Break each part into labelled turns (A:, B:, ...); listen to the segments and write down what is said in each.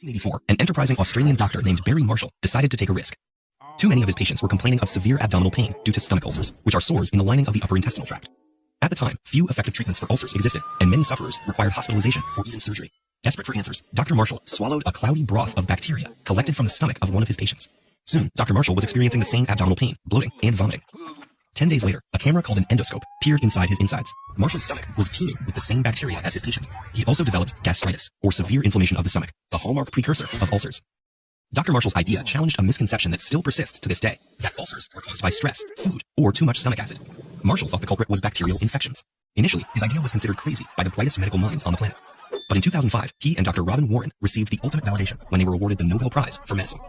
A: 1984, an enterprising Australian doctor named Barry Marshall decided to take a risk. Too many of his patients were complaining of severe abdominal pain due to stomach ulcers, which are sores in the lining of the upper intestinal tract. At the time, few effective treatments for ulcers existed, and many sufferers required hospitalization or even surgery. Desperate for answers, Dr. Marshall swallowed a cloudy broth of bacteria collected from the stomach of one of his patients. Soon, Dr. Marshall was experiencing the same abdominal pain, bloating, and vomiting. 10 days later, a camera called an endoscope peered inside his insides. Marshall's stomach was teeming with the same bacteria as his patient. He also developed gastritis, or severe inflammation of the stomach, the hallmark precursor of ulcers. Dr. Marshall's idea challenged a misconception that still persists to this day, that ulcers were caused by stress, food, or too much stomach acid. Marshall thought the culprit was bacterial infections. Initially, his idea was considered crazy by the brightest medical minds on the planet. But in 2005, he and Dr. Robin Warren received the ultimate validation when they were awarded the Nobel Prize for Medicine.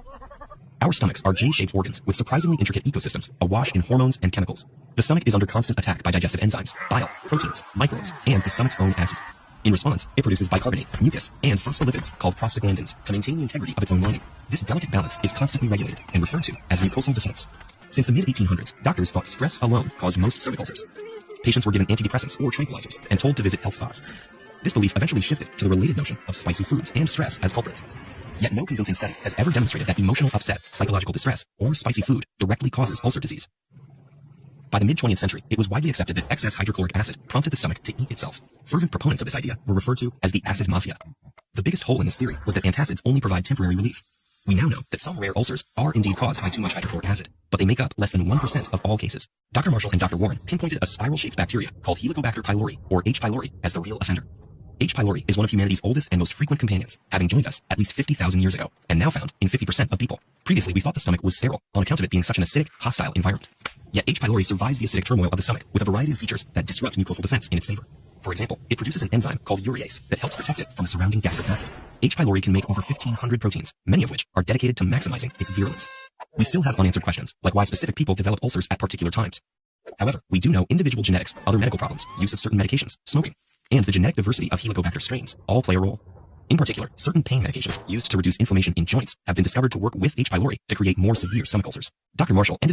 A: Our stomachs are J-shaped organs with surprisingly intricate ecosystems awash in hormones and chemicals. The stomach is under constant attack by digestive enzymes, bile, proteins, microbes, and the stomach's own acid. In response, it produces bicarbonate, mucus, and phospholipids called prostaglandins to maintain the integrity of its own lining. This delicate balance is constantly regulated and referred to as mucosal defense. Since the mid-1800s, doctors thought stress alone caused most stomach ulcers. Patients were given antidepressants or tranquilizers and told to visit health spas. This belief eventually shifted to the related notion of spicy foods and stress as culprits. Yet no convincing study has ever demonstrated that emotional upset, psychological distress, or spicy food directly causes ulcer disease. By the mid-20th century, it was widely accepted that excess hydrochloric acid prompted the stomach to eat itself. Fervent proponents of this idea were referred to as the acid mafia. The biggest hole in this theory was that antacids only provide temporary relief. We now know that some rare ulcers are indeed caused by too much hydrochloric acid, but they make up less than 1% of all cases. Dr. Marshall and Dr. Warren pinpointed a spiral-shaped bacteria called Helicobacter pylori, or H. pylori, as the real offender. H. pylori is one of humanity's oldest and most frequent companions, having joined us at least 50,000 years ago, and now found in 50% of people. Previously, we thought the stomach was sterile, on account of it being such an acidic, hostile environment. Yet H. pylori survives the acidic turmoil of the stomach with a variety of features that disrupt mucosal defense in its favor. For example, it produces an enzyme called urease that helps protect it from the surrounding gastric acid. H. pylori can make over 1,500 proteins, many of which are dedicated to maximizing its virulence. We still have unanswered questions, like why specific people develop ulcers at particular times. However, we do know individual genetics, other medical problems, use of certain medications, smoking, and the genetic diversity of Helicobacter strains all play a role. In particular, certain pain medications used to reduce inflammation in joints have been discovered to work with H. pylori to create more severe stomach ulcers. Dr. Marshall ended up